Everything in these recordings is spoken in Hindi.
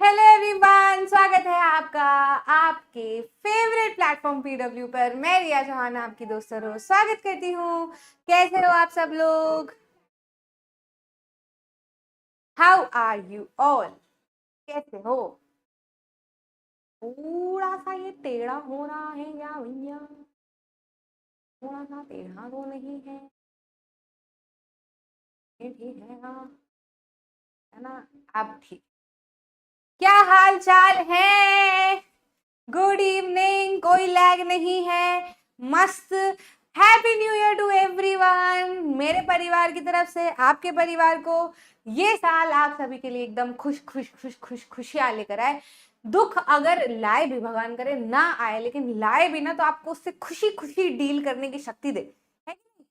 हेलो एवरीवन, स्वागत है आपका आपके फेवरेट प्लेटफॉर्म पीडब्ल्यू पर। मैं रिया चौहान आपकी दोस्त और host स्वागत करती हूँ। कैसे हो आप सब लोग? How are you all? कैसे हो? थोड़ा सा ये टेढ़ा हो रहा है या भैया? थोड़ा सा टेढ़ा तो नहीं है? ये ठीक है ना? है ना? अब ठीक। क्या हाल चाल है? गुड इवनिंग, कोई लैग नहीं है। मस्त। Happy new year to everyone. मेरे परिवार की तरफ से आपके परिवार को ये साल आप सभी के लिए एकदम खुश खुश खुश खुश खुशियां लेकर आए। दुख अगर लाए भी, भगवान करे ना आए, लेकिन लाए भी ना तो आपको उससे खुशी खुशी डील करने की शक्ति दे, है कि नहीं?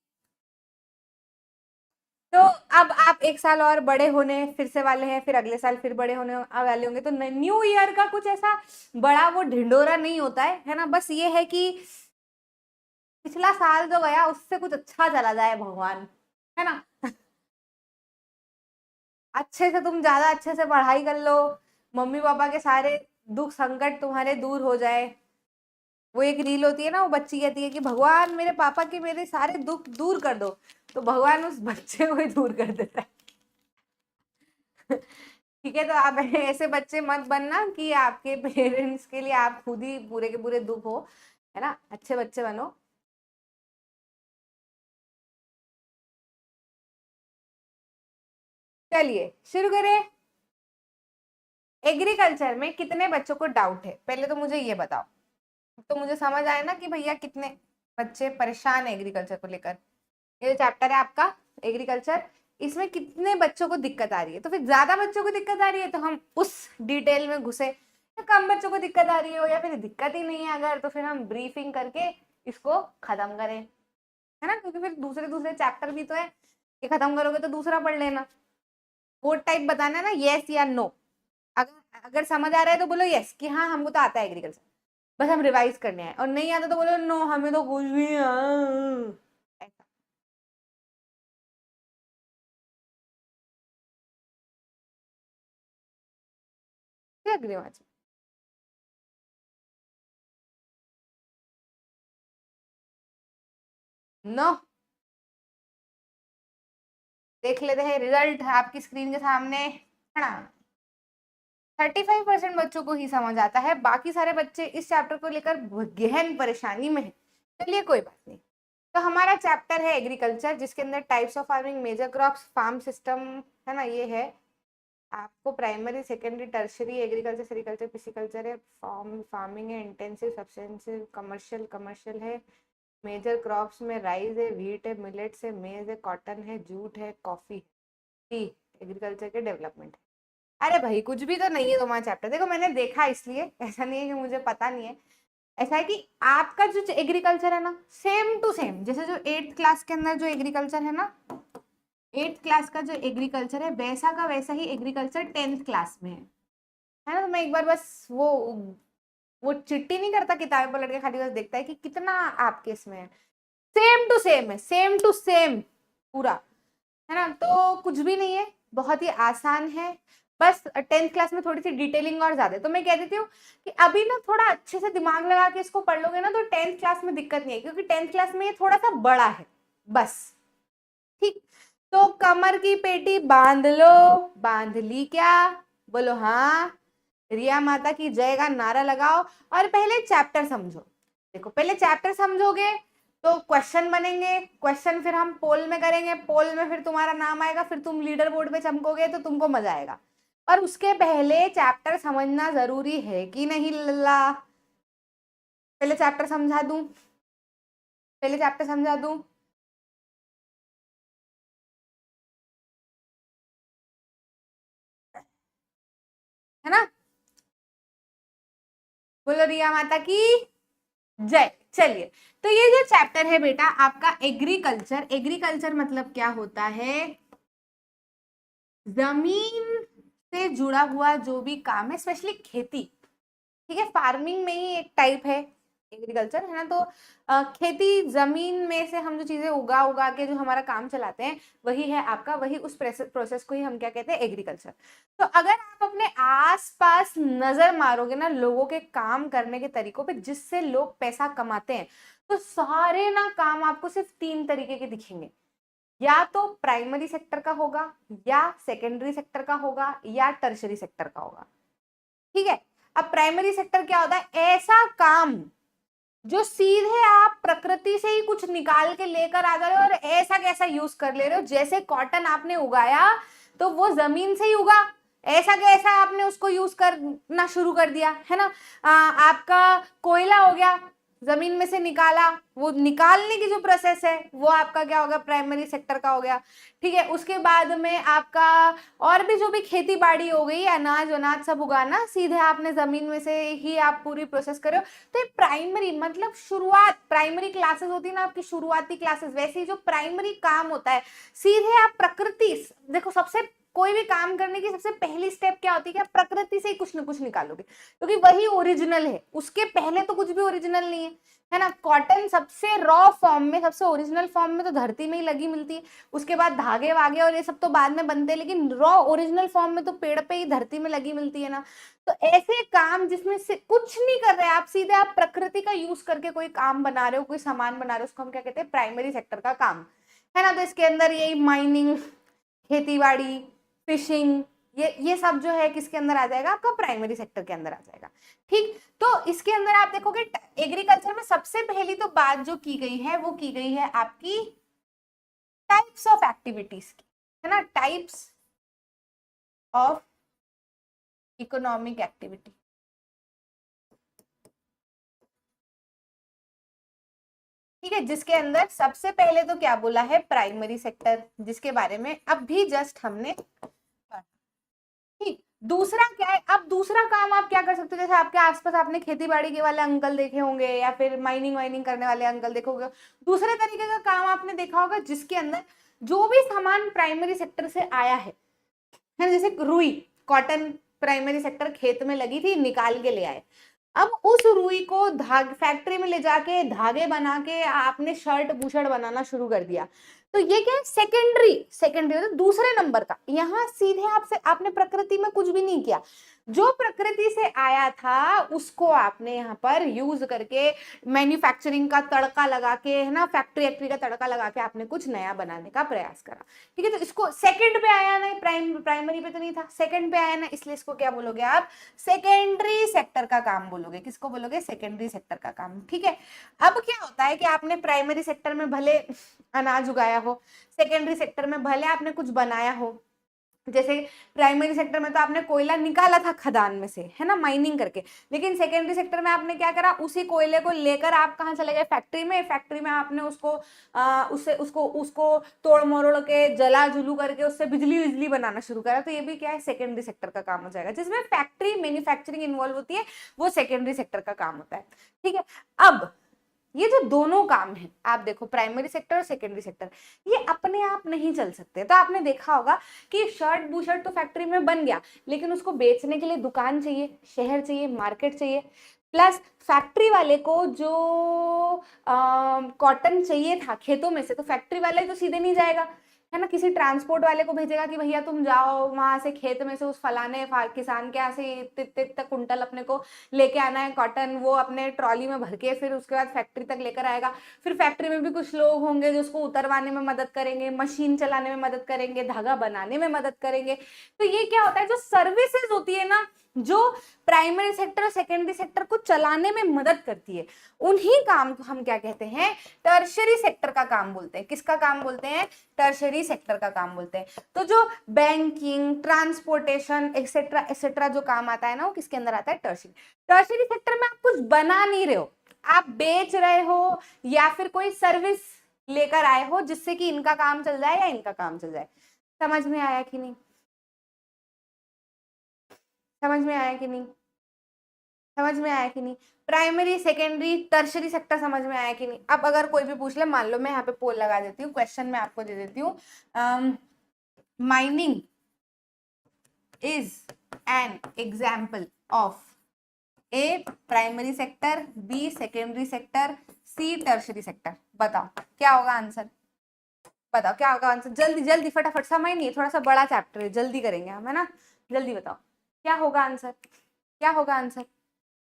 तो अब आप एक साल और बड़े होने फिर से वाले हैं, फिर अगले साल फिर बड़े होने वाले होंगे। तो न्यू ईयर का कुछ ऐसा बड़ा वो ढिंडोरा नहीं होता है ना? बस ये है कि पिछला साल जो गया उससे कुछ अच्छा चला जाए भगवान, है ना? अच्छे से तुम ज्यादा अच्छे से पढ़ाई कर लो, मम्मी पापा के सारे दुख संकट तुम्हारे दूर हो जाए। वो एक रील होती है ना, वो बच्ची कहती है कि भगवान मेरे पापा के मेरे सारे दुख दूर कर दो, तो भगवान उस बच्चे को ही दूर कर देता है। ठीक है, तो आप ऐसे बच्चे मत बनना कि आपके पेरेंट्स के लिए आप खुद ही पूरे के पूरे दुख हो, है ना? अच्छे बच्चे बनो। चलिए शुरू करें। एग्रीकल्चर में कितने बच्चों को डाउट है, पहले तो मुझे ये बताओ, तो मुझे समझ आए ना कि भैया कितने बच्चे परेशान है एग्रीकल्चर को लेकर। ये जो चैप्टर है आपका एग्रीकल्चर, इसमें कितने बच्चों को दिक्कत आ रही है? तो फिर ज्यादा बच्चों को दिक्कत आ रही है तो हम उस डिटेल में घुसे, या कम बच्चों को दिक्कत आ रही हो या फिर दिक्कत ही नहीं है अगर, तो फिर हम ब्रीफिंग करके इसको खत्म करें, है ना? क्योंकि फिर दूसरे दूसरे चैप्टर भी तो है, ये खत्म करोगे तो दूसरा पढ़ लेना। कोड टाइप बताना है ना, यस या नो। अगर अगर समझ आ रहा है तो बोलो यस कि हाँ हमको तो आता है एग्रीकल्चर, बस हम रिवाइज करने हैं। और नहीं आता तो बोलो नो, हमें तो कुछ भी नहीं ऐसा। अग्रिवाज। नो। देख लेते हैं रिजल्ट आपकी स्क्रीन के सामने, है ना? 35% बच्चों को ही समझ आता है, बाकी सारे बच्चे इस चैप्टर को लेकर गहन परेशानी में है। चलिए कोई बात नहीं। तो हमारा चैप्टर है एग्रीकल्चर, जिसके अंदर types of farming, major crops, farm system, है ना? ये है आपको primary secondary tertiary agriculture, sericulture, pisciculture है, फार्मिंग है, इंटेंसिव सब्सटेंसिव, कमर्शियल कमर्शियल है। मेजर क्रॉप्स में राइस है, व्हीट है, मिलेट्स है, मेज है, कॉटन है, जूट है, कॉफी, टी, एग्रीकल्चर के डेवलपमेंट। अरे भाई कुछ भी तो नहीं है तुम्हारा चैप्टर। देखो मैंने देखा, इसलिए ऐसा नहीं है कि मुझे पता नहीं है। ऐसा है कि आपका जो एग्रीकल्चर है ना, सेम टू सेम जैसे जो 8th क्लास के अंदर जो एग्रीकल्चर है ना, 8th क्लास का जो एग्रीकल्चर है वैसा का वैसा ही एग्रीकल्चर 10th क्लास में है ना? तो मैं एक बार बस वो चिट्ठी नहीं करता किताबें पलट के, खाली बस देखता है कि कितना आपके इसमें है। सेम टू सेम है, सेम टू सेम पूरा, है ना? तो कुछ भी नहीं है, बहुत ही आसान है। बस 10th क्लास में थोड़ी सी डिटेलिंग और ज्यादा है। तो मैं कह देती हूँ कि अभी ना थोड़ा अच्छे से दिमाग लगा के इसको पढ़ लोगे ना तो 10th क्लास में दिक्कत नहीं है, क्योंकि 10th क्लास में ये थोड़ा सा बड़ा है बस। ठीक। तो कमर की पेटी बांध लो। बांध ली क्या? बोलो हाँ। रिया माता की जय का नारा लगाओ और पहले चैप्टर समझो। देखो पहले चैप्टर समझोगे तो क्वेश्चन बनेंगे, क्वेश्चन फिर हम पोल में करेंगे, पोल में फिर तुम्हारा नाम आएगा, फिर तुम लीडर बोर्ड पे चमकोगे तो तुमको मजा आएगा। पर उसके पहले चैप्टर समझना जरूरी है कि नहीं लल्ला? पहले चैप्टर समझा दूं? पहले चैप्टर समझा दूं? है ना? बोलो रिया माता की जय। चलिए, तो ये जो चैप्टर है बेटा आपका एग्रीकल्चर, एग्रीकल्चर मतलब क्या होता है? जमीन से जुड़ा हुआ जो भी काम है, स्पेशली खेती। ठीक है, फार्मिंग में ही एक टाइप है, एग्रीकल्चर है ना। तो खेती, जमीन में से हम जो चीजें उगा उगा के जो हमारा काम चलाते हैं वही है आपका, वही उस प्रोसेस को ही हम क्या कहते हैं, एग्रीकल्चर। तो अगर आप अपने आसपास नजर मारोगे ना लोगों के काम करने के तरीकों पे जिससे लोग पैसा कमाते हैं, तो सारे ना काम आपको सिर्फ 3 तरीके के दिखेंगे। या तो प्राइमरी सेक्टर का होगा, या सेकेंडरी सेक्टर का होगा, या टर्शरी सेक्टर का होगा। ठीक है। अब प्राइमरी सेक्टर क्या होता है, ऐसा काम जो सीधे आप प्रकृति से ही कुछ निकाल के लेकर आ जा रहे हो और ऐसा कैसा यूज कर ले रहे हो। जैसे कॉटन आपने उगाया तो वो जमीन से ही उगा, ऐसा कैसा आपने उसको यूज करना शुरू कर दिया है ना। आपका कोयला हो गया, जमीन में से निकाला, वो निकालने की जो प्रोसेस है वो आपका क्या होगा, प्राइमरी सेक्टर का हो गया। ठीक है। उसके बाद में आपका और भी जो भी खेती बाड़ी हो गई, अनाज अनाज सब उगाना, सीधे आपने जमीन में से ही आप पूरी प्रोसेस कर रहे हो। तो ये प्राइमरी मतलब शुरुआत, प्राइमरी क्लासेस होती है ना आपकी, शुरुआती क्लासेस, वैसे ही जो प्राइमरी काम होता है सीधे आप प्रकृति, देखो सबसे कोई भी काम करने की सबसे पहली स्टेप क्या होती है कि आप प्रकृति से ही कुछ ना कुछ निकालोगे, क्योंकि वही ओरिजिनल है, उसके पहले तो कुछ भी ओरिजिनल नहीं है ना। कॉटन सबसे रॉ फॉर्म में, सबसे ओरिजिनल फॉर्म में तो धरती में ही लगी मिलती है, उसके बाद धागे वागे और ये सब तो बाद में बनते हैं, लेकिन रॉ ओरिजिनल फॉर्म में तो पेड़ पे ही धरती में लगी मिलती है ना। तो ऐसे काम जिसमें से कुछ नहीं कर रहे आप, सीधे आप प्रकृति का यूज करके कोई काम बना रहे हो, कोई सामान बना रहे हो, उसको हम क्या कहते हैं, प्राइमरी सेक्टर का काम है ना। तो इसके अंदर यही माइनिंग, खेतीबाड़ी, फिशिंग, ये सब जो है किसके अंदर आ जाएगा, आपका प्राइमरी सेक्टर के अंदर आ जाएगा। ठीक। तो इसके अंदर आप देखोगे एग्रीकल्चर में सबसे पहली तो बात जो की गई है वो की गई है आपकी टाइप्स ऑफ एक्टिविटीज की, है ना, टाइप्स ऑफ इकोनॉमिक एक्टिविटी। ठीक है। जिसके अंदर सबसे पहले तो क्या बोला है, प्राइमरी सेक्टर, जिसके बारे में अब भी जस्ट हमने पढ़ा। ठीक। दूसरा क्या है, अब दूसरा काम आप क्या कर सकते हो, जैसे आपके आसपास आपने खेती बाड़ी के वाले अंकल देखे होंगे या फिर माइनिंग वाइनिंग करने वाले अंकल देखे होंगे, दूसरे तरीके का काम आपने देखा होगा जिसके अंदर जो भी सामान प्राइमरी सेक्टर से आया है, जैसे रुई, कॉटन प्राइमरी सेक्टर खेत में लगी थी, निकाल के ले आए, अब उस रुई को फैक्ट्री में ले जाके धागे बना के आपने शर्ट बूशर्ट बनाना शुरू कर दिया, तो ये क्या है, सेकेंडरी, सेकेंडरी मतलब दूसरे नंबर का। यहाँ सीधे आपसे आपने प्रकृति में कुछ भी नहीं किया, जो प्रकृति से आया था उसको आपने यहाँ पर यूज करके मैन्युफैक्चरिंग का तड़का लगा के, है ना, फैक्ट्री एक्ट्री का तड़का लगा के आपने कुछ नया बनाने का प्रयास करा। ठीक है। तो इसको सेकंड पे आया ना, प्राइमरी पे तो नहीं था, सेकंड पे आया ना, इसलिए इसको क्या बोलोगे आप, सेकेंडरी सेक्टर का काम बोलोगे। किसको बोलोगे, सेकेंडरी सेक्टर का काम। ठीक है। अब क्या होता है कि आपने प्राइमरी सेक्टर में भले अनाज उगाया हो, सेकेंडरी सेक्टर में भले आपने कुछ बनाया हो, जैसे प्राइमरी सेक्टर में तो आपने कोयला निकाला था खदान में से, है ना, माइनिंग करके, लेकिन सेकेंडरी सेक्टर में आपने क्या करा, उसी कोयले को लेकर आप कहाँ चले गए, फैक्ट्री में, फैक्ट्री में आपने उसको उससे उसको तोड़ मरोड़ के जला जुलू करके उससे बिजली बिजली बनाना शुरू करा। तो ये भी क्या है, सेकेंडरी सेक्टर का काम हो जाएगा, जिसमें फैक्ट्री मैन्युफैक्चरिंग इन्वॉल्व होती है, वो सेकेंडरी सेक्टर का काम होता है। ठीक है। अब ये जो दोनों काम है, आप देखो प्राइमरी सेक्टर और सेकेंडरी सेक्टर, ये अपने आप नहीं चल सकते। तो आपने देखा होगा कि शर्ट बूशर्ट तो फैक्ट्री में बन गया, लेकिन उसको बेचने के लिए दुकान चाहिए, शहर चाहिए, मार्केट चाहिए, प्लस फैक्ट्री वाले को जो कॉटन चाहिए था खेतों में से, तो फैक्ट्री वाले तो सीधे नहीं जाएगा, है ना, किसी ट्रांसपोर्ट वाले को भेजेगा कि भैया तुम जाओ वहां से खेत में से उस फलाने किसान के यहाँ से इतने कुंटल अपने को लेके आना है कॉटन, वो अपने ट्रॉली में भर के फिर उसके बाद फैक्ट्री तक लेकर आएगा। फिर फैक्ट्री में भी कुछ लोग होंगे जो उसको उतरवाने में मदद करेंगे, मशीन चलाने में मदद करेंगे, धागा बनाने में मदद करेंगे। तो ये क्या होता है, जो सर्विसेज होती है ना, जो प्राइमरी सेक्टर और सेकेंडरी सेक्टर को चलाने में मदद करती है, उन्हीं काम को हम क्या कहते हैं, टर्शरी सेक्टर का काम बोलते हैं। किसका काम बोलते हैं, टर्शरी सेक्टर का काम बोलते हैं। तो जो बैंकिंग, ट्रांसपोर्टेशन एक्सेट्रा एक्सेट्रा जो काम आता है ना, वो किसके अंदर आता है, टर्शरी। टर्शरी सेक्टर में आप कुछ बना नहीं रहे हो, आप बेच रहे हो या फिर कोई सर्विस लेकर आए हो जिससे कि इनका काम चल जाए या इनका काम चल जाए। समझ में आया कि नहीं, समझ में आया कि नहीं, समझ में आया कि नहीं, प्राइमरी सेकेंडरी टर्शरी सेक्टर समझ में आया कि नहीं। अब अगर कोई भी पूछ ले, मान लो मैं यहाँ पे पोल लगा देती हूँ, क्वेश्चन मैं आपको दे देती हूँ, mining is an example of a primary sector, b secondary sector, c tertiary sector. बताओ क्या होगा आंसर, बताओ क्या होगा आंसर, जल्दी जल्दी फटाफट, समय नहीं है, थोड़ा सा बड़ा चैप्टर है, जल्दी करेंगे हम, है ना, जल्दी बताओ क्या होगा आंसर, क्या होगा आंसर,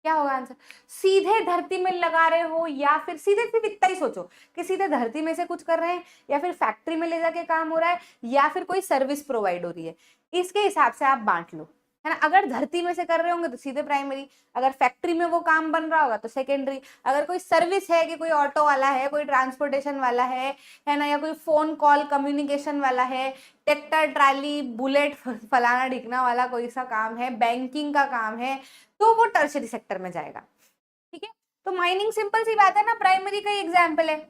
क्या होगा आंसर। सीधे धरती में लगा रहे हो या फिर सीधे, सिर्फ इतना ही सोचो कि सीधे धरती में से कुछ कर रहे हैं, या फिर फैक्ट्री में ले जाके काम हो रहा है, या फिर कोई सर्विस प्रोवाइड हो रही है, इसके हिसाब से आप बांट लो, है ना। अगर धरती में से कर रहे होंगे तो सीधे प्राइमरी, अगर फैक्ट्री में वो काम बन रहा होगा तो सेकेंडरी, अगर कोई सर्विस है कि कोई ऑटो वाला है, कोई ट्रांसपोर्टेशन वाला है ना, या कोई फोन कॉल कम्युनिकेशन वाला है, ट्रैक्टर ट्राली बुलेट फलाना ढिकना वाला कोई सा काम है, बैंकिंग का काम है, तो वो टर्शरी सेक्टर में जाएगा। ठीक है, तो माइनिंग सिंपल सी बात है ना, प्राइमरी का ही एग्जाम्पल है,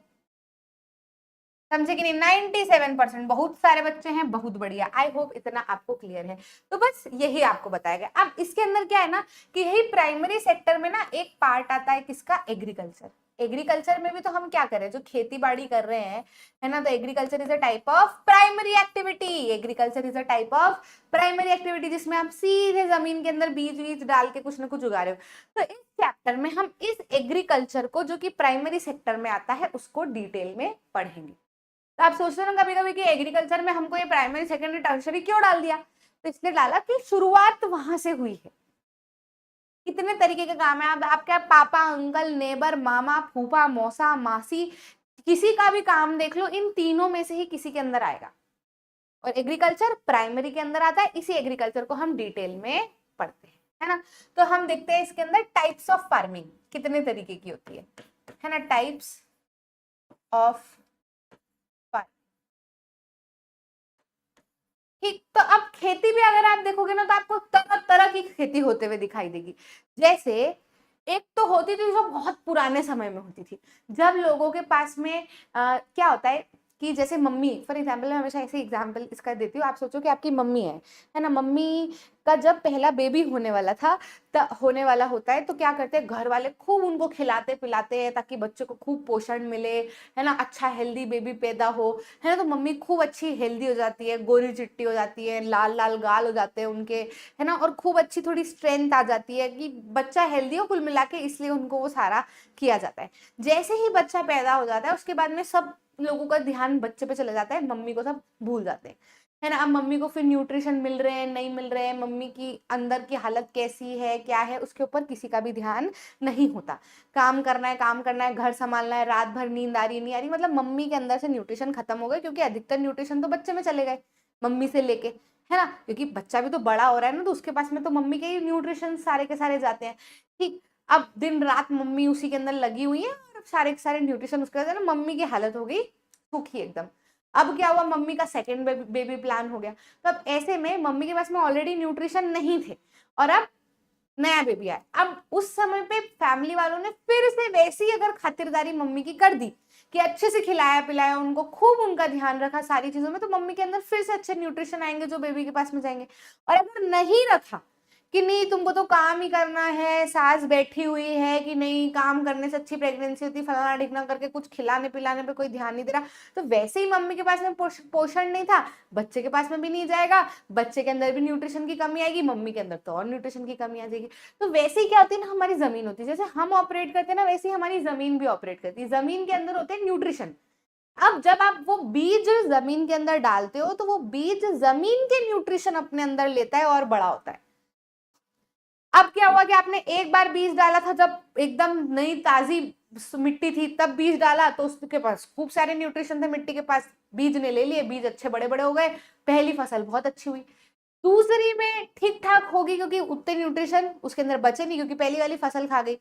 समझे कि नहीं। 97%, बहुत सारे बच्चे हैं, बहुत बढ़िया, आई होप इतना आपको क्लियर है। तो बस यही आपको बताया गया। अब इसके अंदर क्या है ना कि यही प्राइमरी सेक्टर में ना एक पार्ट आता है किसका, एग्रीकल्चर। एग्रीकल्चर में भी तो हम क्या करें, जो खेती बाड़ी कर रहे हैं, है ना, तो agriculture is a type of primary activity, agriculture is a type of primary activity, जिसमें आप सीधे जमीन के अंदर बीज बीज डाल के कुछ ना कुछ उगा रहे हो। तो इस चैप्टर में हम इस एग्रीकल्चर को, जो कि प्राइमरी सेक्टर में आता है, उसको डिटेल में पढ़ेंगे। तो आप सोचते हो ना कभी कभी कि एग्रीकल्चर में हमको ये प्राइमरी सेकेंडरी टर्शरी क्यों डाल दिया, तो इसलिए डाला कि शुरुआत वहां से हुई है। कितने तरीके के काम है, आपके पापा अंकल नेबर मामा फूफा मौसा मासी, किसी का भी काम देख लो, इन तीनों में से ही किसी के अंदर आएगा, और एग्रीकल्चर प्राइमरी के अंदर आता है। इसी एग्रीकल्चर को हम डिटेल में पढ़ते हैं, है ना। तो हम देखते हैं इसके अंदर टाइप्स ऑफ फार्मिंग कितने तरीके की होती है ना, टाइप्स ऑफ। ठीक, तो अब खेती भी अगर आप देखोगे ना तो आपको तरह तरह की खेती होते हुए दिखाई देगी। जैसे एक तो होती थी जो बहुत पुराने समय में होती थी, जब लोगों के पास में क्या होता है कि जैसे मम्मी, फॉर एग्जाम्पल, मैं हमेशा ऐसे एग्जाम्पल इसका देती हूँ। आप सोचो कि आपकी मम्मी है ना, मम्मी का जब पहला बेबी होने वाला था, होने वाला होता है, तो क्या करते हैं घर वाले, खूब उनको खिलाते पिलाते हैं ताकि बच्चे को खूब पोषण मिले, है ना, अच्छा हेल्दी बेबी पैदा हो, है ना। तो मम्मी खूब अच्छी हेल्दी हो जाती है, गोरी चिट्टी हो जाती है, लाल लाल गाल हो जाते हैं उनके, है ना, और खूब अच्छी थोड़ी स्ट्रेंथ आ जाती है कि बच्चा हेल्दी हो कुल मिला के, इसलिए उनको वो सारा किया जाता है। जैसे ही बच्चा पैदा हो जाता है उसके बाद में सब लोगों का ध्यान बच्चे पे चला जाता है, मम्मी को सब भूल जाते हैं, है ना। अब मम्मी को फिर न्यूट्रिशन मिल रहे हैं नहीं मिल रहे हैं, मम्मी की अंदर की हालत कैसी है क्या है, उसके ऊपर किसी का भी ध्यान नहीं होता। काम करना है काम करना है, घर संभालना है, रात भर नींद आ रही नहीं आ रही, मतलब मम्मी के अंदर से न्यूट्रिशन खत्म हो गए, क्योंकि अधिकतर न्यूट्रिशन तो बच्चे में चले गए मम्मी से लेके, है ना, क्योंकि बच्चा भी तो बड़ा हो रहा है ना, तो उसके पास में तो मम्मी के ही न्यूट्रिशन सारे के सारे जाते हैं। ठीक, अब दिन रात मम्मी उसी के अंदर लगी हुई है, और सारे के सारे न्यूट्रिशन उसके अंदर, मम्मी की हालत हो गई सूखी एकदम। अब क्या हुआ, मम्मी का सेकंड बेबी प्लान हो गया, तो अब ऐसे में मम्मी के पास में ऑलरेडी न्यूट्रिशन नहीं थे, और अब नया बेबी आया। अब उस समय पे फैमिली वालों ने फिर से वैसी अगर खातिरदारी मम्मी की कर दी कि अच्छे से खिलाया पिलाया उनको, खूब उनका ध्यान रखा सारी चीजों में, तो मम्मी के अंदर फिर से अच्छे न्यूट्रिशन आएंगे जो बेबी के पास में जाएंगे। और अगर नहीं रखा कि नहीं तुमको तो काम ही करना है, सास बैठी हुई है कि नहीं, काम करने से अच्छी प्रेगनेंसी होती, फलाना ढिकना करके कुछ खिलाने पिलाने पे कोई ध्यान नहीं दे रहा, तो वैसे ही मम्मी के पास में पोषण नहीं था, बच्चे के पास में भी नहीं जाएगा, बच्चे के अंदर भी न्यूट्रिशन की कमी आएगी, मम्मी के अंदर तो और न्यूट्रिशन की कमी आ जाएगी। तो वैसे ही क्या होती है ना, हमारी जमीन होती है, जैसे हम ऑपरेट करते हैं ना, वैसे ही हमारी जमीन भी ऑपरेट करती है। जमीन के अंदर होते हैं न्यूट्रिशन। अब जब आप वो बीज जमीन के अंदर डालते हो, तो वो बीज जमीन के न्यूट्रिशन अपने अंदर लेता है और बड़ा होता है। अब क्या हुआ कि आपने एक बार बीज डाला था, जब एकदम नई ताजी मिट्टी थी तब बीज डाला, तो उसके पास खूब सारे न्यूट्रिशन थे मिट्टी के पास, बीज ने ले लिए, बीज अच्छे बड़े बड़े हो गए, पहली फसल बहुत अच्छी हुई। दूसरी में ठीक ठाक होगी क्योंकि उतने न्यूट्रिशन उसके अंदर बचे नहीं, क्योंकि पहली वाली फसल खा गई।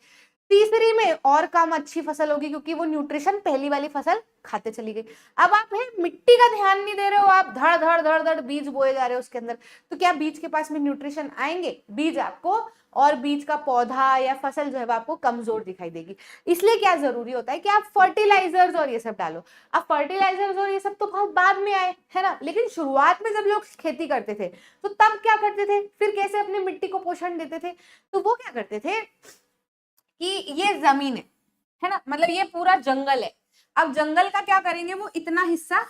तीसरी में और कम अच्छी फसल होगी क्योंकि वो न्यूट्रिशन पहली वाली फसल खाते चली गई। अब आप है मिट्टी का ध्यान नहीं दे रहे हो, आप धड़ धड़ धड़ धड़ बीज बोए जा रहे हो उसके अंदर, तो क्या बीज के पास में न्यूट्रिशन आएंगे, बीज आपको, और बीज का पौधा या फसल जो है वो आपको कमजोर दिखाई देगी। इसलिए क्या जरूरी होता है कि आप फर्टिलाइजर्स और ये सब डालो। अब फर्टिलाइजर्स और ये सब तो बहुत बाद में आए, है ना, लेकिन शुरुआत में जब लोग खेती करते थे तो तब क्या करते थे, फिर कैसे अपनी मिट्टी को पोषण देते थे, तो वो क्या करते थे कि ये जमीन है ना, मतलब ये पूरा जंगल है, अब जंगल का क्या करेंगे, वो इतना हिस्सा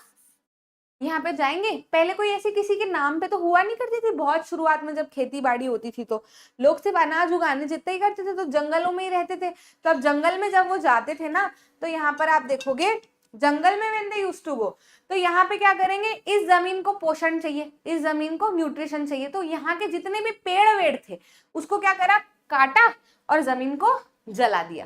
यहाँ पे जाएंगे, पहले कोई ऐसी किसी के नाम पे तो हुआ नहीं करती थी, बहुत शुरुआत में जब खेती बाड़ी होती थी तो लोग सिर्फ अनाज उगाने जितना ही करते थे, तो जंगलों में ही रहते थे। तो अब जंगल में जब वो जाते थे ना, तो यहाँ पर आप देखोगे जंगल में when they used to go, तो यहाँ पे क्या करेंगे, इस जमीन को पोषण चाहिए, इस जमीन को न्यूट्रिशन चाहिए, तो यहाँ के जितने भी पेड़ वेड़ थे उसको क्या करा, काटा और जमीन को जला दिया।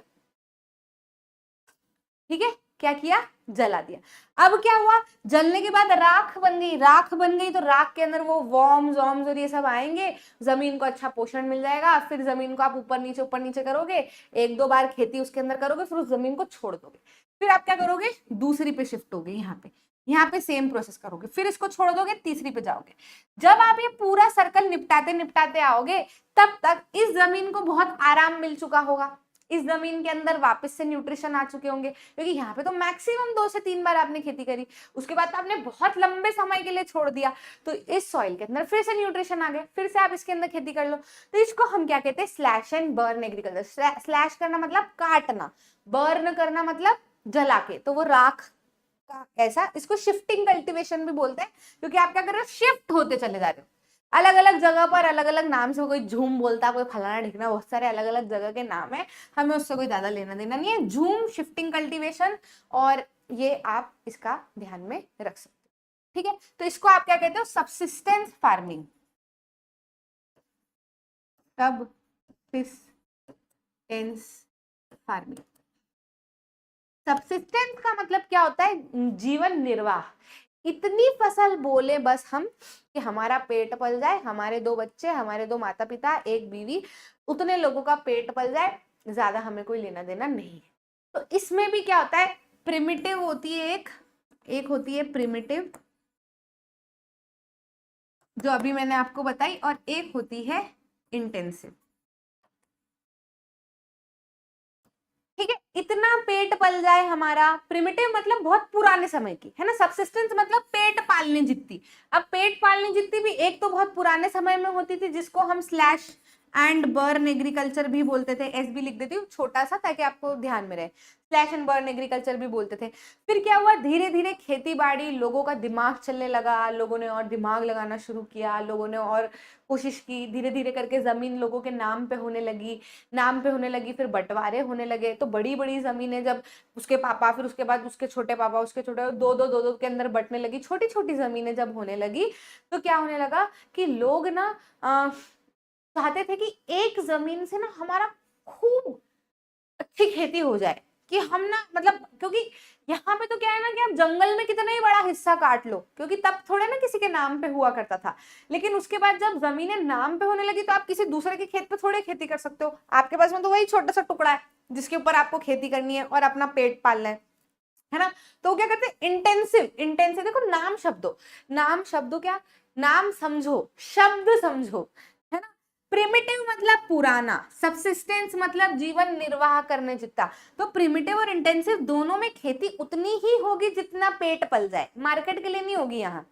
ठीक है, क्या किया, जला दिया। अब क्या हुआ, जलने के बाद राख बन गई, राख बन गई तो राख के अंदर वो वॉर्म्स वॉर्म्स और ये सब आएंगे, जमीन को अच्छा पोषण मिल जाएगा, फिर जमीन को आप ऊपर नीचे करोगे, एक दो बार खेती उसके अंदर करोगे, फिर उस जमीन को छोड़ दोगे, फिर आप क्या करोगे, दूसरी पे शिफ्ट होगे, यहाँ पे सेम प्रोसेस करोगे, फिर इसको छोड़ दोगे, तीसरी पे जाओगे। जब आप ये पूरा सर्कल निपटाते निपटाते आओगे, तब तक इस जमीन को बहुत आराम मिल चुका होगा, इस जमीन के अंदर वापस से न्यूट्रिशन आ चुके होंगे, क्योंकि यहाँ पे तो मैक्सिमम 2 से 3 बार आपने खेती करी, उसके बाद तो आपने बहुत लंबे समय के लिए छोड़ दिया, तो इस सॉइल के अंदर फिर से न्यूट्रिशन आ गए, फिर से आप इसके अंदर खेती कर लो। तो इसको हम क्या कहते हैं, slash and burn agriculture. Slash करना मतलब काटना, बर्न करना मतलब जला के, तो वो राख का ऐसा, इसको शिफ्टिंग कल्टीवेशन भी बोलते हैं, क्योंकि आप क्या कर रहे हो, शिफ्ट होते चले जा रहे हो अलग अलग जगह पर, अलग अलग नाम से, कोई झूम बोलता है, कोई फलाना ढिकना, बहुत सारे अलग अलग जगह के नाम है, हमें उससे कोई ज्यादा लेना देना नहीं है। झूम, शिफ्टिंग कल्टीवेशन, और ये आप इसका ध्यान में रख सकते हो। ठीक है, तो इसको आप क्या कहते हो, subsistence farming. Subsistence farming, subsistence का मतलब क्या होता है, जीवन निर्वाह। इतनी फसल बोले बस हम कि हमारा पेट पल जाए, हमारे 2 बच्चे, हमारे 2 माता पिता, एक बीवी, उतने लोगों का पेट पल जाए, ज्यादा हमें कोई लेना देना नहीं है। तो इसमें भी क्या होता है, प्रिमिटिव होती है एक होती है प्रिमिटिव, जो अभी मैंने आपको बताई, और एक होती है इंटेंसिव। ठीक है, इतना पेट पल जाए हमारा, प्रिमिटिव मतलब बहुत पुराने समय की, है ना, सबसिस्टेंस मतलब पेट पालने जितनी। अब पेट पालने जितनी भी एक तो बहुत पुराने समय में होती थी, जिसको हम स्लैश एंड बर्न एग्रीकल्चर भी बोलते थे, एस भी लिख देती हूँ छोटा सा ताकि आपको ध्यान में रहे, स्लैश एंड बर्न एग्रीकल्चर भी बोलते थे। फिर क्या हुआ, धीरे धीरे खेती बाड़ी, लोगों का दिमाग चलने लगा, लोगों ने और दिमाग लगाना शुरू किया, लोगों ने और कोशिश की, धीरे धीरे करके जमीन लोगों के नाम पे होने लगी, फिर बंटवारे होने लगे, तो बड़ी बड़ी जमीनें जब उसके पापा, फिर उसके बाद उसके छोटे पापा, उसके छोटे, दो के अंदर बंटने लगी, छोटी छोटी जमीनें जब होने लगी, तो क्या होने लगा कि लोग ना चाहते थे कि एक जमीन से ना हमारा खूब अच्छी खेती हो जाए, कि हम ना मतलब, क्योंकि यहाँ पे तो क्या है ना कि आप जंगल में कितना ही बड़ा हिस्सा काट लो, क्योंकि तब थोड़े ना किसी के नाम पे हुआ करता था, लेकिन उसके बाद जब जमीनें नाम पे होने लगी तो आप किसी दूसरे के खेत पे थोड़े खेती कर सकते हो, आपके पास में तो वही छोटा सा टुकड़ा है जिसके ऊपर आपको खेती करनी है और अपना पेट पालना है ना। तो क्या करते हैं, इंटेंसिव, इंटेंसिव देखो, नाम शब्दों क्या, नाम समझो, शब्द समझो, है ना। प्रिमिटिव मतलब पुराना, सबसिस्टेंस मतलब जीवन निर्वाह करने जितना। तो प्रिमिटिव और इंटेंसिव दोनों में खेती उतनी ही होगी जितना पेट पल जाए, मार्केट के लिए नहीं होगी यहाँ,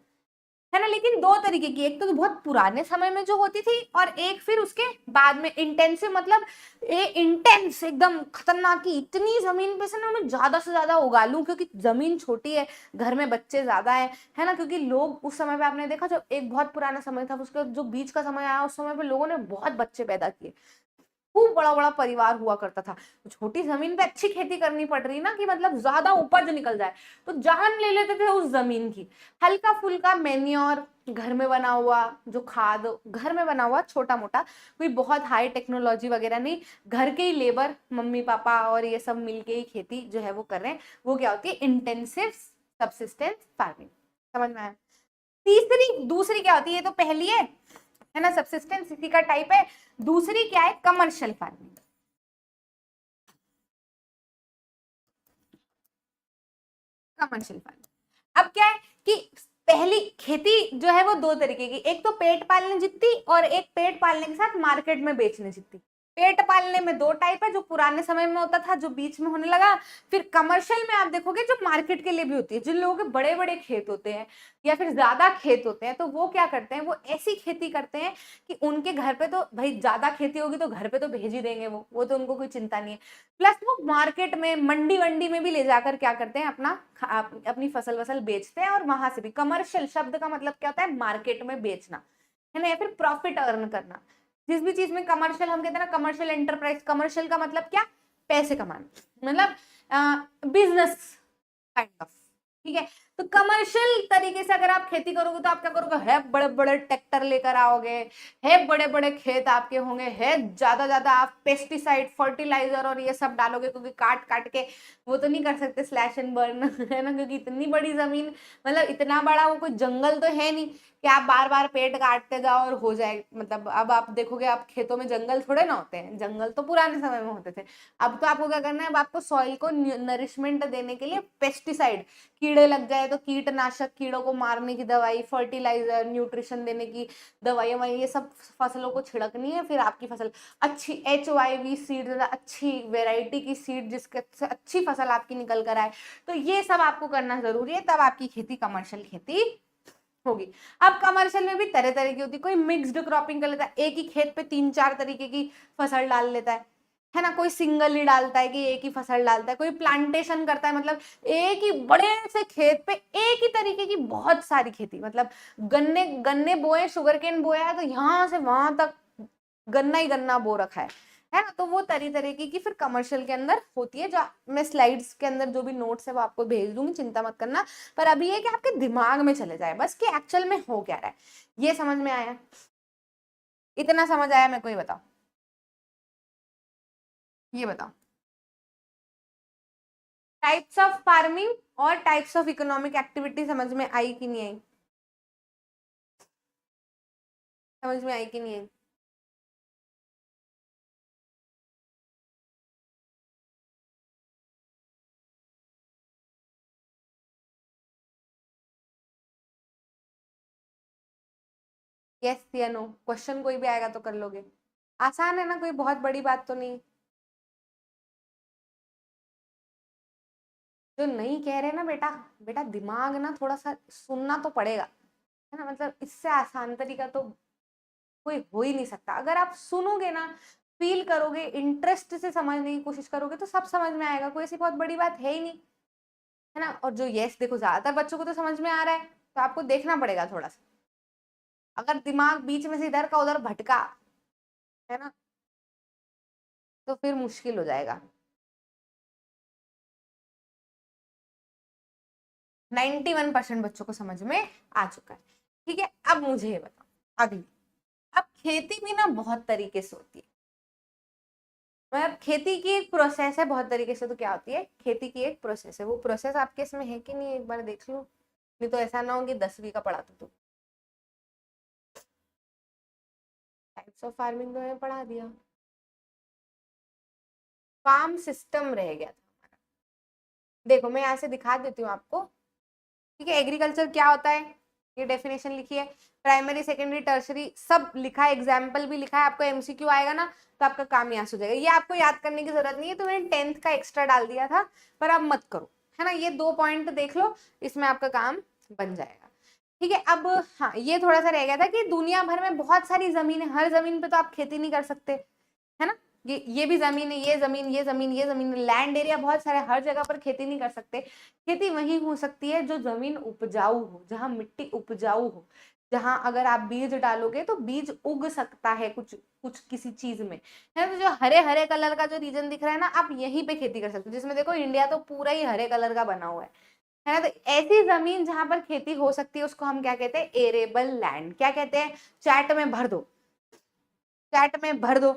है ना। लेकिन 2 तरीके की, एक तो बहुत पुराने समय में जो होती थी, और एक फिर उसके बाद में इंटेंसिव, मतलब इंटेंस, एकदम खतरनाक, की इतनी जमीन पे से ना मैं ज्यादा से ज्यादा उगा लूं, क्योंकि जमीन छोटी है, घर में बच्चे ज्यादा है ना, क्योंकि लोग उस समय पे आपने देखा, जब एक बहुत पुराना समय था, उसके जो बीच का समय आया, उस समय पे लोगों ने बहुत बच्चे पैदा किए, खूब बड़ा बड़ा परिवार हुआ करता था। तो छोटी जमीन पे अच्छी खेती करनी पड़ रही ना, कि मतलब ज्यादा उपज निकल जाए, तो जान ले लेते थे उस जमीन की। हल्का फुल्का मेन्योर, घर में बना हुआ जो खाद, घर में बना हुआ छोटा मोटा, कोई बहुत हाई टेक्नोलॉजी वगैरह नहीं, घर के ही लेबर, मम्मी पापा और ये सब मिलके ही खेती जो है वो कर रहे हैं, वो क्या होती है, इंटेंसिव सबसिस्टेंस फार्मिंग। समझ में आया। दूसरी क्या होती है, ये तो पहली है ना, सबसिस्टेंस इसी का टाइप है। दूसरी क्या है, कमर्शियल फार्मिंग। कमर्शियल फार्मिंग अब क्या है कि पहली खेती जो है वो 2 तरीके की, एक तो पेट पालने जितनी, और एक पेट पालने के साथ मार्केट में बेचने जितनी। पेट पालने में दो टाइप है, जो पुराने समय में होता था, जो बीच में होने लगा। फिर कमर्शियल में आप देखोगे जो मार्केट के लिए भी होती है, जिन लोगों के बड़े बड़े खेत होते हैं या फिर ज्यादा खेत होते हैं, तो वो क्या करते हैं, वो ऐसी खेती करते हैं कि उनके घर पे तो भाई ज्यादा खेती होगी तो घर पे तो भेज ही देंगे, वो तो उनको कोई चिंता नहीं है। प्लस वो मार्केट में मंडी वंडी में भी ले जाकर क्या करते हैं, अपनी फसल वसल बेचते हैं, और वहां से भी। कमर्शियल शब्द का मतलब क्या होता है, मार्केट में बेचना है ना, या फिर प्रॉफिट अर्न करना। जिस भी चीज में कमर्शियल, हम कहते हैं ना कमर्शियल एंटरप्राइज, कमर्शियल का मतलब क्या, पैसे कमाना, मतलब बिजनेस काइंड ऑफ। ठीक है, तो कमर्शियल तरीके से अगर आप खेती करोगे तो आप क्या करोगे, है बड़े बड़े ट्रैक्टर लेकर आओगे, है बड़े बड़े खेत आपके होंगे, है ज्यादा ज्यादा आप पेस्टिसाइड फर्टिलाइजर और ये सब डालोगे, क्योंकि काट काट के वो तो नहीं कर सकते स्लैश एंड बर्न है ना, क्योंकि इतनी बड़ी जमीन, मतलब इतना बड़ा वो कोई जंगल तो है नहीं कि आप बार बार पेड़ काटते जाओ और हो जाए। मतलब अब आप देखोगे, आप खेतों में जंगल थोड़े ना होते हैं, जंगल तो पुराने समय में होते थे। अब तो आपको क्या करना है, अब आपको सॉइल को नरिशमेंट देने के लिए पेस्टिसाइड, कीड़े लग जाए तो कीटनाशक, कीड़ों को मारने की दवाई, फर्टिलाइजर, न्यूट्रिशन देने की दवाइयां, ये सब फसलों को छिड़कनी है। फिर आपकी फसल अच्छी HYV सीड, अच्छी वेराइटी की सीड जिसके अच्छी फसल आपकी निकल कर आए, तो ये सब आपको करना जरूरी है, तब आपकी खेती कमर्शियल खेती होगी। अब कमर्शियल में भी तरह तरह की होती है, कोई मिक्स्ड क्रॉपिंग कर लेता है, एक ही खेत पे 3-4 तरीके की फसल डाल लेता है ना, कोई सिंगल ही डालता है कि एक ही फसल डालता है, कोई प्लांटेशन करता है, मतलब एक ही बड़े से खेत पे एक ही तरीके की बहुत सारी खेती, मतलब गन्ने गन्ने बोए, शुगर केन बोया है तो यहाँ से वहां तक गन्ना ही गन्ना बो रखा है ना, तो वो तरह तरह की फिर कमर्शियल के अंदर होती है, जो मैं स्लाइड्स के अंदर जो भी नोट्स है वो आपको भेज दूंगी, चिंता मत करना। पर अभी ये कि आपके दिमाग में चले जाए बस कि एक्चुअल में हो क्या रहा है। ये समझ में आया, इतना समझ आया मेरे को, ये बताओ, ये बताओ, टाइप्स ऑफ फार्मिंग और टाइप्स ऑफ इकोनॉमिक एक्टिविटी समझ में आई कि नहीं आई, समझ में आई कि नहीं आई? यस या नो, क्वेश्चन कोई भी आएगा तो कर लोगे, आसान है ना, कोई बहुत बड़ी बात तो नहीं। जो नहीं कह रहे ना बेटा, बेटा दिमाग ना थोड़ा सा सुनना तो पड़ेगा, है ना, मतलब इससे आसान तरीका तो कोई हो ही नहीं सकता। अगर आप सुनोगे ना, फील करोगे, इंटरेस्ट से समझने की कोशिश करोगे, तो सब समझ में आएगा, कोई ऐसी बहुत बड़ी बात है ही नहीं, है ना। और जो यस देखो, ज्यादातर बच्चों को तो समझ में आ रहा है, तो आपको देखना पड़ेगा थोड़ा सा। अगर दिमाग बीच में से इधर का उधर भटका, है ना, तो फिर मुश्किल हो जाएगा। 91% बच्चों को समझ में आ चुका है। ठीक है, अब मुझे ये बताओ अगली। अब खेती भी ना बहुत तरीके से होती है, मतलब खेती की एक प्रोसेस है बहुत तरीके से। तो क्या होती है, खेती की एक प्रोसेस है, वो प्रोसेस आपके इसमें है कि नहीं, एक बार देख लो, नहीं तो ऐसा ना हो कि 10वीं का पढ़ा तो टाइप्स ऑफ फार्मिंग तो मैंने पढ़ा दिया, फार्म सिस्टम रह गया था। देखो मैं यहाँ से दिखा देती हूँ आपको। ठीक है, एग्रीकल्चर क्या होता है, ये डेफिनेशन लिखी है, प्राइमरी सेकेंडरी टर्सरी सब लिखा है, एग्जाम्पल भी लिखा है, आपको MCQ आएगा ना तो आपका काम यहाँ से हो जाएगा। ये आपको याद करने की जरूरत नहीं है, तो मैंने 10th का एक्स्ट्रा डाल दिया था, पर आप मत करो, है ना। ये 2 पॉइंट देख लो, इसमें आपका काम बन जाएगा। ठीक है, अब हाँ, ये थोड़ा सा रह गया था कि दुनिया भर में बहुत सारी जमीन है, हर जमीन पे तो आप खेती नहीं कर सकते, है ना। ये भी जमीन है, ये जमीन, ये जमीन, ये जमीन, लैंड एरिया बहुत सारे, हर जगह पर खेती नहीं कर सकते। खेती वहीं हो सकती है जो जमीन उपजाऊ हो, जहां मिट्टी उपजाऊ हो, जहां अगर आप बीज डालोगे तो बीज उग सकता है कुछ कुछ किसी चीज में, है ना। तो जो हरे हरे कलर का जो रीजन दिख रहा है ना, आप यहीं पे खेती कर सकते हो, जिसमें देखो इंडिया तो पूरा ही हरे कलर का बना हुआ है ना। तो ऐसी जमीन जहां पर खेती हो सकती है उसको हम क्या कहते हैं, एरेबल लैंड। क्या कहते हैं, चैट में भर दो, चैट में भर दो,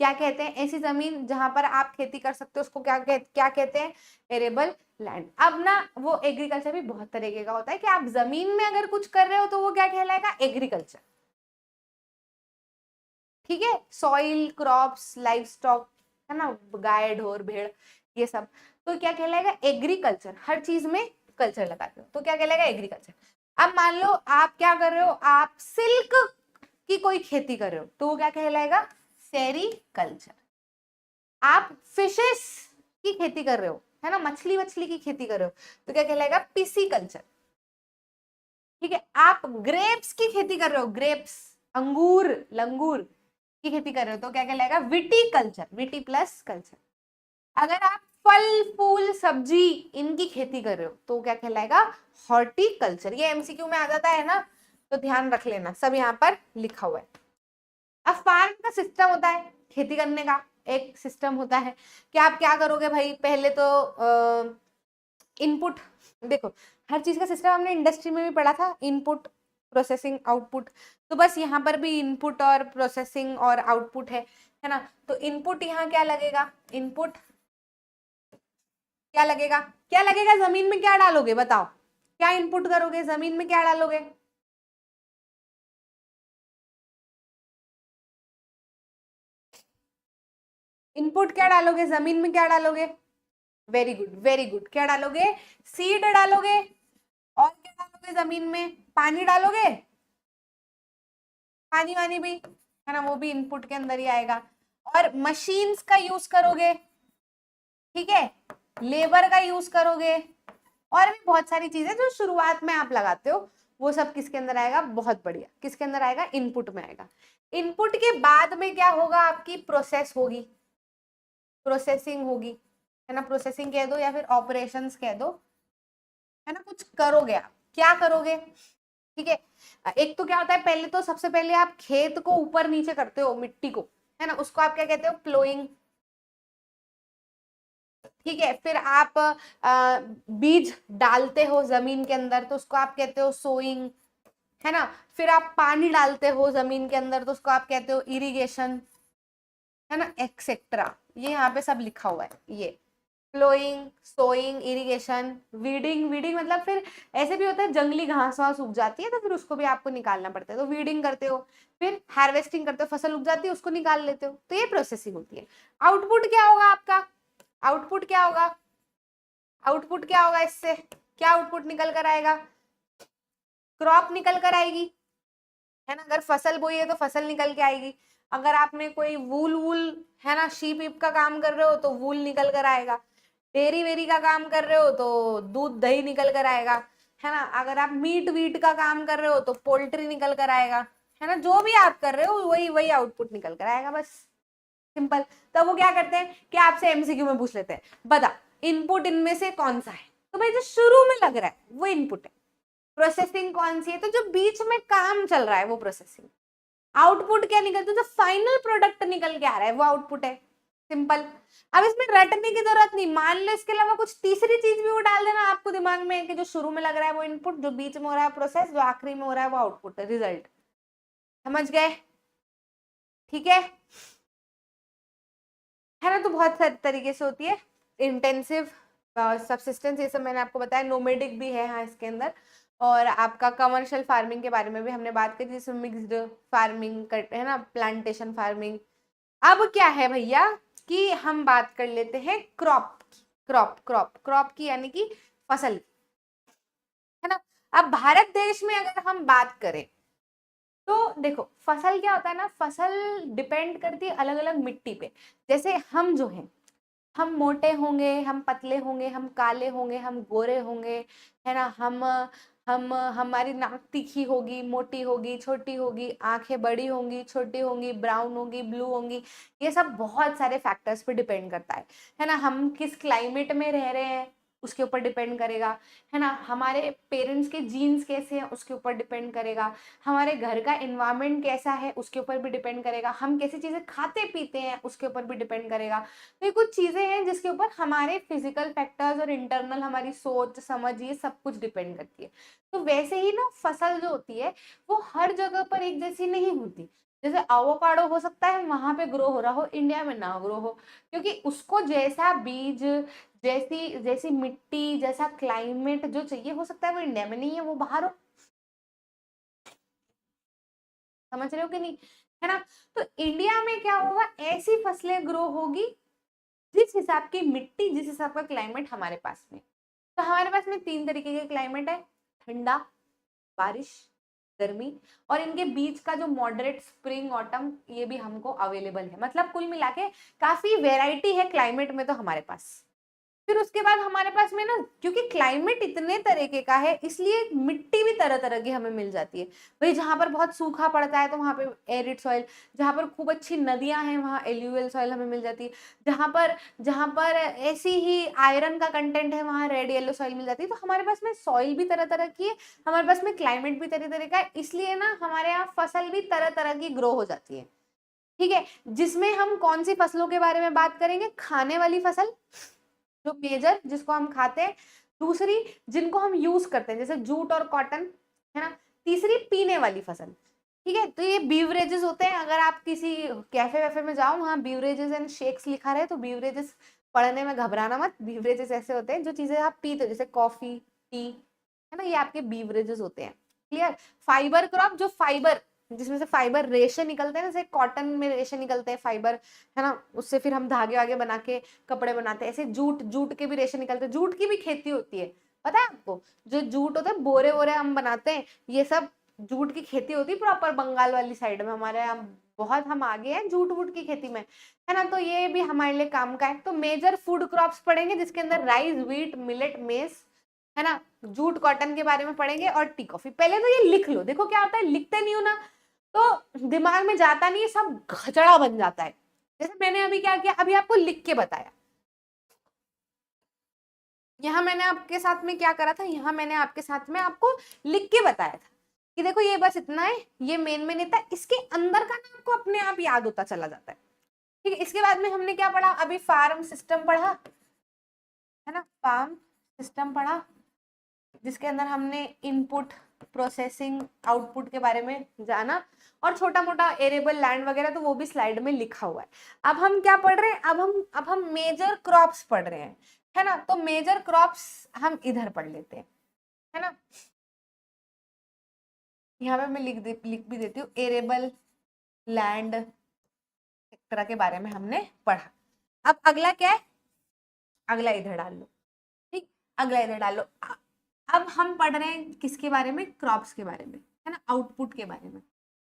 क्या कहते हैं, ऐसी जमीन जहां पर आप खेती कर सकते हो उसको क्या कहते हैं, एरेबल लैंड। अब ना वो एग्रीकल्चर भी बहुत तरीके का होता है कि आप जमीन में अगर कुछ कर रहे हो तो वो क्या कहलाएगा, एग्रीकल्चर। ठीक है, सॉइल, क्रॉप्स, लाइव स्टॉक, है ना, गाय ढोर भेड़, ये सब तो क्या कहलाएगा, एग्रीकल्चर। हर चीज में कल्चर लगाते हो तो क्या कहलाएगा, एग्रीकल्चर। अब मान लो आप क्या कर रहे हो, आप सिल्क की कोई खेती कर रहे हो तो वो क्या कहलाएगा, सेरीकल्चर। आप फिशेस की खेती कर रहे हो, है ना, मछली मछली की खेती कर रहे हो, तो क्या कहलाएगा, पिसी कल्चर। ठीक है, आप ग्रेप्स की खेती कर रहे हो, ग्रेप्स, अंगूर, लंगूर की खेती कर रहे हो, तो क्या कहलाएगा, witty culture, witty plus culture. अगर आप फल फूल सब्जी इनकी खेती कर रहे हो तो क्या कहलाएगा, हॉर्टिकल्चर। ये एमसीक्यू में आ जाता है ना, तो ध्यान रख लेना, सब यहाँ पर लिखा हुआ है। अब फार्म का सिस्टम होता है, खेती करने का एक सिस्टम होता है कि आप क्या करोगे भाई, पहले तो इनपुट, देखो हर चीज का सिस्टम हमने इंडस्ट्री में भी पढ़ा था, इनपुट प्रोसेसिंग आउटपुट, तो बस यहाँ पर भी इनपुट और प्रोसेसिंग और आउटपुट है ना। तो इनपुट यहाँ क्या लगेगा, इनपुट क्या लगेगा, क्या लगेगा, जमीन में क्या डालोगे बताओ, क्या इनपुट करोगे, जमीन में क्या डालोगे, इनपुट क्या डालोगे, जमीन में क्या डालोगे, वेरी गुड वेरी गुड, क्या डालोगे, सीड डालोगे, और क्या डालोगे जमीन में, पानी डालोगे, पानी वानी भी, है ना, वो भी इनपुट के अंदर ही आएगा। और मशीन्स का यूज करोगे, ठीक है, लेबर का यूज करोगे, और भी बहुत सारी चीजें जो शुरुआत में आप लगाते हो, वो सब किसके अंदर आएगा, बहुत बढ़िया, किसके अंदर आएगा, इनपुट में आएगा। इनपुट के बाद में क्या होगा, आपकी प्रोसेस होगी, प्रोसेसिंग होगी, है ना, प्रोसेसिंग कह दो या फिर ऑपरेशंस कह दो, है ना, कुछ करोगे आप, क्या करोगे, ठीक है। एक तो क्या होता है, पहले तो सबसे पहले आप खेत को ऊपर नीचे करते हो, मिट्टी को, है ना, उसको आप क्या कहते हो, प्लोइंग, ठीक है। फिर आप बीज डालते हो जमीन के अंदर, तो उसको आप कहते हो सोइंग, है ना। फिर आप पानी डालते हो जमीन के अंदर, तो उसको आप कहते हो इरिगेशन, है ना, एक्सेट्रा, ये यहाँ पे सब लिखा हुआ है, ये ploughing, sowing, irrigation, weeding, weeding मतलब फिर ऐसे भी होता है जंगली घास वास उग जाती है तो फिर उसको भी आपको निकालना पड़ता है, तो वीडिंग करते हो। फिर हार्वेस्टिंग करते हो, फसल उग जाती है उसको निकाल लेते हो, तो ये प्रोसेसिंग होती है। आउटपुट क्या होगा आपका, आउटपुट क्या होगा, आउटपुट क्या होगा, इससे क्या आउटपुट निकल कर आएगा, क्रॉप निकल कर आएगी, है ना, अगर फसल बोई है तो फसल निकल के आएगी। अगर आपने कोई वूल वूल, है ना, शीप ईप का काम कर रहे हो तो वूल निकल कर आएगा। डेयरी वेरी का काम कर रहे हो तो दूध दही निकल कर आएगा, है ना। अगर आप मीट वीट का काम कर रहे हो तो पोल्ट्री निकल कर आएगा, है ना, जो भी आप कर रहे हो वही वही आउटपुट निकल कर आएगा, बस सिंपल। तो वो क्या करते हैं कि आपसे एमसीक्यू में पूछ लेते हैं, बता इनपुट इनमें से कौन सा है, तो भाई जो शुरू में लग रहा है वो इनपुट है। प्रोसेसिंग कौन सी है, तो जो बीच में काम चल रहा है वो प्रोसेसिंग। आउटपुट क्या निकलता है, जो फाइनल प्रोडक्ट निकल के आ रहा है वो आउटपुट है, सिंपल। अब इसमें रटने की जरूरत नहीं, मान लो इसके अलावा कुछ तीसरी चीज भी वो डाल देना आपको दिमाग में कि जो शुरू में लग रहा है वो इनपुट, जो बीच में हो रहा है प्रोसेस, जो आखिरी में हो रहा है वो आउटपुट है, रिजल्ट। समझ गए, ठीक है ना। तो बहुत सारे तरीके से होती है, इंटेंसिव, सबसिस्टेंस, ये सब मैंने आपको बताया, नोमेडिक भी है हाँ इसके अंदर। और आपका कमर्शियल फार्मिंग के बारे में भी हमने बात करी, जिसमें मिक्स्ड फार्मिंग करते हैं ना, प्लांटेशन फार्मिंग। अब क्या है भैया कि हम बात कर लेते हैं क्रॉप, क्रॉप क्रॉप क्रॉप की, यानी कि फसल, है ना। अब भारत देश में अगर हम बात करें तो देखो फसल क्या होता है ना, फसल डिपेंड करती है अलग अलग मिट्टी पे। जैसे हम जो हैं, हम मोटे होंगे, हम पतले होंगे, हम काले होंगे, हम गोरे होंगे, है ना, हम हमारी नाक तीखी होगी, मोटी होगी, छोटी होगी, आंखें बड़ी होंगी, छोटी होंगी, ब्राउन होंगी, ब्लू होंगी, ये सब बहुत सारे फैक्टर्स पे डिपेंड करता है ना। हम किस क्लाइमेट में रह रहे हैं उसके ऊपर डिपेंड करेगा, है ना। हमारे पेरेंट्स के जीन्स कैसे हैं उसके ऊपर डिपेंड करेगा, हमारे घर का एनवायरनमेंट कैसा है उसके ऊपर भी डिपेंड करेगा, हम कैसी चीजें खाते पीते हैं उसके ऊपर भी डिपेंड करेगा। तो ये कुछ चीजें हैं जिसके ऊपर हमारे फिजिकल फैक्टर्स और इंटरनल हमारी सोच समझ ये सब कुछ डिपेंड करती है। तो वैसे ही ना फसल जो होती है वो हर जगह पर एक जैसी नहीं होती। जैसे एवोकाडो हो सकता है वहां पे ग्रो हो रहा हो, इंडिया में ना ग्रो हो, क्योंकि उसको जैसा बीज, जैसी जैसी मिट्टी, जैसा क्लाइमेट जो चाहिए, हो सकता है वो इंडिया में नहीं है, वो बाहर हो। समझ रहे हो कि नहीं, है ना। तो इंडिया में क्या होगा, ऐसी फसलें ग्रो होगी जिस हिसाब की मिट्टी, जिस हिसाब का क्लाइमेट हमारे पास में। तो हमारे पास में तीन तरीके के क्लाइमेट है, ठंडा, बारिश, गर्मी, और इनके बीच का जो मॉडरेट स्प्रिंग ऑटम ये भी हमको अवेलेबल है। मतलब कुल मिला के काफी वेराइटी है क्लाइमेट में तो हमारे पास। फिर उसके बाद हमारे पास में ना, क्योंकि क्लाइमेट इतने तरीके का है इसलिए मिट्टी भी तरह तरह की हमें मिल जाती है। भाई जहां पर बहुत सूखा पड़ता है तो वहां पे एरिड सॉइल, जहां पर खूब अच्छी नदियां हैं वहां एल्यूवियल सॉइल हमें मिल जाती है, जहां पर ऐसी ही आयरन का कंटेंट है वहां रेड येलो सॉइल मिल जाती है। तो हमारे पास में सॉइल भी तरह तरह की है, हमारे पास में क्लाइमेट भी तरह तरह का है, इसलिए ना हमारे यहाँ फसल भी तरह तरह की ग्रो हो जाती है। ठीक है, जिसमें हम कौन सी फसलों के बारे में बात करेंगे? खाने वाली फसल जो मेजर जिसको हम खाते हैं, दूसरी जिनको हम यूज करते हैं जैसे जूट और कॉटन, है ना, तीसरी पीने वाली फसल। ठीक है, तो ये बीवरेजेस होते हैं। अगर आप किसी कैफे वैफे में जाओ वहां बीवरेजेस एंड शेक्स लिखा रहे तो बीवरेजेस पढ़ने में घबराना मत। बीवरेजेस ऐसे होते हैं जो चीजें आप पीते हो, जैसे कॉफी, टी, है ना, ये आपके बीवरेजेस होते हैं। क्लियर? फाइबर क्रॉप, जो फाइबर जिसमें से फाइबर रेशे निकलते हैं, जैसे कॉटन में रेशे निकलते हैं फाइबर, है ना, उससे फिर हम धागे वागे बना के कपड़े बनाते हैं। ऐसे जूट, जूट के भी रेशे निकलते हैं, जूट की भी खेती होती है। पता है आपको? जो जूट होता है, बोरे वोरे हम बनाते हैं, ये सब जूट की खेती होती है प्रॉपर बंगाल वाली साइड में। हमारे यहाँ बहुत हम आगे हैं जूट वूट की खेती में, है ना, तो ये भी हमारे लिए काम का है। तो मेजर फूड क्रॉप्स पढ़ेंगे जिसके अंदर राइस, व्हीट, मिलेट, मेस, है ना, जूट कॉटन के बारे में पढ़ेंगे, और टी कॉफी। पहले तो ये लिख लो, देखो क्या होता है, लिखते नहीं हो ना तो दिमाग में जाता नहीं है, सब घचड़ा बन जाता है। जैसे मैंने अभी क्या किया, अभी आपको लिख के बताया। यहाँ मैंने आपके साथ में क्या करा था, यहाँ मैंने आपके साथ में आपको लिख के बताया था कि देखो ये बस इतना है, ये मेन में नहीं था, इसके अंदर का ना आपको अपने आप याद होता चला जाता है। ठीक है, इसके बाद में हमने क्या पढ़ा, अभी फार्म सिस्टम पढ़ा, है ना, फार्म सिस्टम पढ़ा, जिसके अंदर हमने इनपुट, प्रोसेसिंग, आउटपुट के बारे में जाना, और छोटा मोटा एरेबल लैंड वगैरह तो वो भी स्लाइड में लिखा हुआ है। अब हम क्या पढ़ रहे हैं, अब हम मेजर क्रॉप्स पढ़ रहे हैं, है ना। तो मेजर क्रॉप्स हम इधर पढ़ लेते हैं, है ना। यहाँ पे मैं लिख भी देती हूँ, एरेबल लैंड एक तरह के बारे में हमने पढ़ा। अब अगला क्या है, अगला इधर डाल लो। ठीक, अगला इधर डाल लो। अब हम पढ़ रहे हैं किसके बारे में, क्रॉप्स के बारे में, है ना, आउटपुट के बारे में।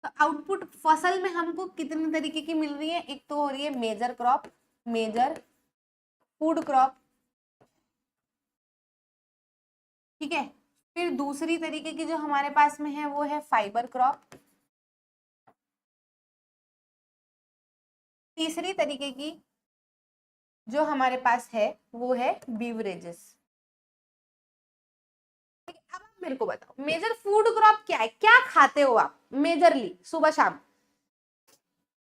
तो आउटपुट फसल में हमको कितने तरीके की मिल रही है, एक तो हो रही है major crop, major food crop, ठीक है। फिर दूसरी तरीके की जो हमारे पास में है वो है फाइबर क्रॉप। तीसरी तरीके की जो हमारे पास है वो है बीवरेजेस। अब आप मेरे को बताओ मेजर फूड क्रॉप क्या है, क्या खाते हो आप मेजरली सुबह शाम,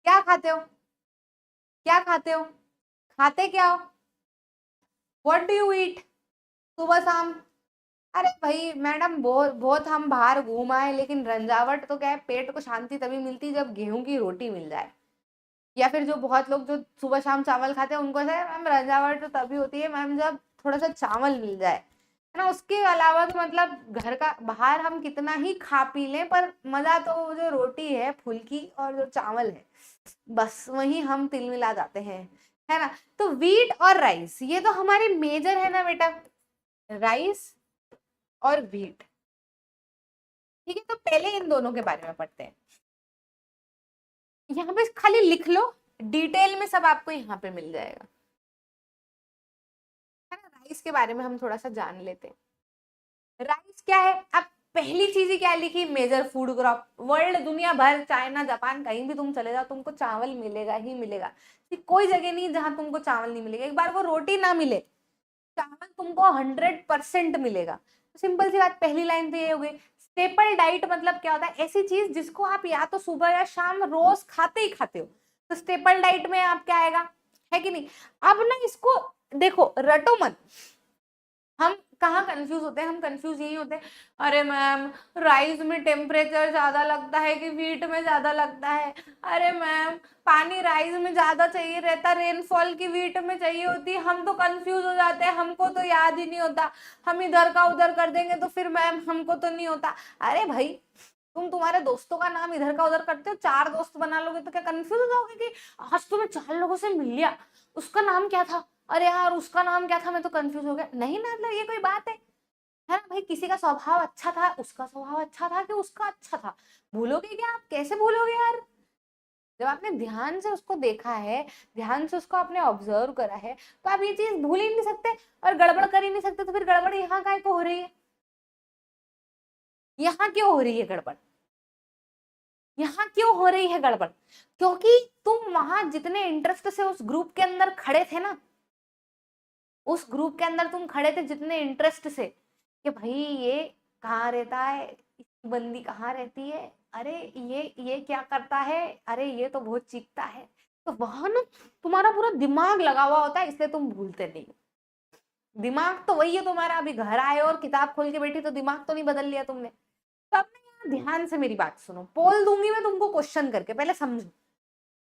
क्या खाते हो, क्या खाते हो, खाते क्या हो, व्हाट डू यू ईट सुबह शाम? अरे भाई मैडम, बहुत बहुत हम बाहर घूम आए, लेकिन रंजावट तो क्या है, पेट को शांति तभी मिलती जब गेहूं की रोटी मिल जाए। या फिर जो बहुत लोग जो सुबह शाम चावल खाते हैं उनको ऐसा है, मैम रंजावट तो तभी होती है मैम जब थोड़ा सा चावल मिल जाए, है ना। उसके अलावा तो मतलब घर का बाहर हम कितना ही खा पी लें, पर मजा तो वो जो रोटी है फुल्की और जो चावल है, बस वही हम तिल मिला जाते हैं, है ना। तो वीट और राइस ये तो हमारे मेजर है ना बेटा, राइस और वीट। ठीक है, तो पहले इन दोनों के बारे में पढ़ते हैं। यहाँ पे खाली लिख लो, डिटेल में सब आपको यहाँ पे मिल जाएगा, है ना। राइस के बारे में हम थोड़ा सा जान लेते हैं, राइस क्या है। अब पहली चीज ही क्या लिखी, मेजर फूड क्रॉप। वर्ल्ड, दुनिया भर, चाइना, जापान, कहीं भी तुम चले जाओ तुमको चावल मिलेगा ही मिलेगा। कोई जगह नहीं जहां तुमको चावल नहीं मिलेगा, एक बार को रोटी ना मिले, चावल तुमको 100% मिलेगा। तो सिंपल सी बात, पहली लाइन तो ये हो गई। स्टेपल डाइट मतलब क्या होता है, ऐसी चीज जिसको आप या तो सुबह या शाम रोज खाते ही खाते हो, तो स्टेपल डाइट में आप क्या आएगा, है कि नहीं। अब ना इसको देखो, रटो मत। हम कहाँ कंफ्यूज होते हैं, हम कंफ्यूज यही होते हैं, अरे मैम राइस में टेम्परेचर ज्यादा लगता है कि वीट में ज्यादा लगता है, अरे मैम पानी राइस में ज्यादा चाहिए रहता, रेनफॉल की वीट में चाहिए होती है। हम तो कंफ्यूज हो जाते हैं, हमको तो याद ही नहीं होता, हम इधर का उधर कर देंगे तो फिर मैम हमको तो नहीं होता। अरे भाई, तुम्हारे दोस्तों का नाम इधर का उधर करते हो, 4 दोस्त बना लोगे तो क्या कंफ्यूज हो जाओगे कि आज तुम्हें 4 लोगों से मिल लिया, उसका नाम क्या था, अरे यार उसका नाम क्या था, मैं तो कंफ्यूज हो गया। नहीं ना, मतलब ये कोई बात है, है ना भाई, किसी का स्वभाव अच्छा था, उसका स्वभाव अच्छा था कि उसका अच्छा था, भूलोगे क्या आप? कैसे भूलोगे यार? जब आपने ध्यान से उसको देखा है, ध्यान से उसको आपने ऑब्जर्व करा है, तो आप ये चीज भूल ही नहीं सकते और गड़बड़ कर ही नहीं सकते। तो फिर गड़बड़ यहाँ काहे को हो रही है? यहाँ क्यों हो रही है गड़बड़? यहाँ क्यों हो रही है गड़बड़? क्योंकि तुम वहां जितने इंटरेस्ट से उस ग्रुप के अंदर खड़े थे ना, उस ग्रुप के अंदर तुम खड़े थे जितने इंटरेस्ट से कि भाई ये कहाँ रहता है, इसकी बंदी कहाँ रहती है, अरे ये क्या करता है, अरे ये तो बहुत चीखता है, तो वहां ना तुम्हारा पूरा दिमाग लगा हुआ होता है, इसलिए तुम भूलते नहीं। दिमाग तो वही है तुम्हारा, अभी घर आए और किताब खोल के बैठी तो दिमाग तो नहीं बदल लिया तुमने। तो अब ना यहाँ ध्यान से मेरी बात सुनो, पोल दूंगी मैं तुमको क्वेश्चन करके, पहले समझो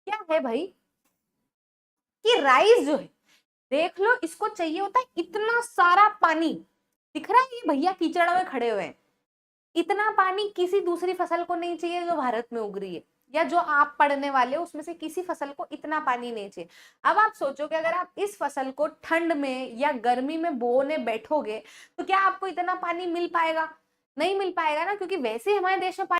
क्या है भाई कि राइस जो है, देख लो इसको चाहिए होता है इतना सारा पानी। दिख रहा है ये भैया कीचड़ में खड़े हुए हैं, इतना पानी किसी दूसरी फसल को नहीं चाहिए जो भारत में उग रही है, या जो आप पढ़ने वाले हो उसमें से किसी फसल को इतना पानी नहीं चाहिए। अब आप सोचो कि अगर आप इस फसल को ठंड में या गर्मी में बोने बैठोगे तो क्या आपको इतना पानी मिल पाएगा? नहीं मिल पाएगा ना, क्योंकि वैसे ही हमारे देश में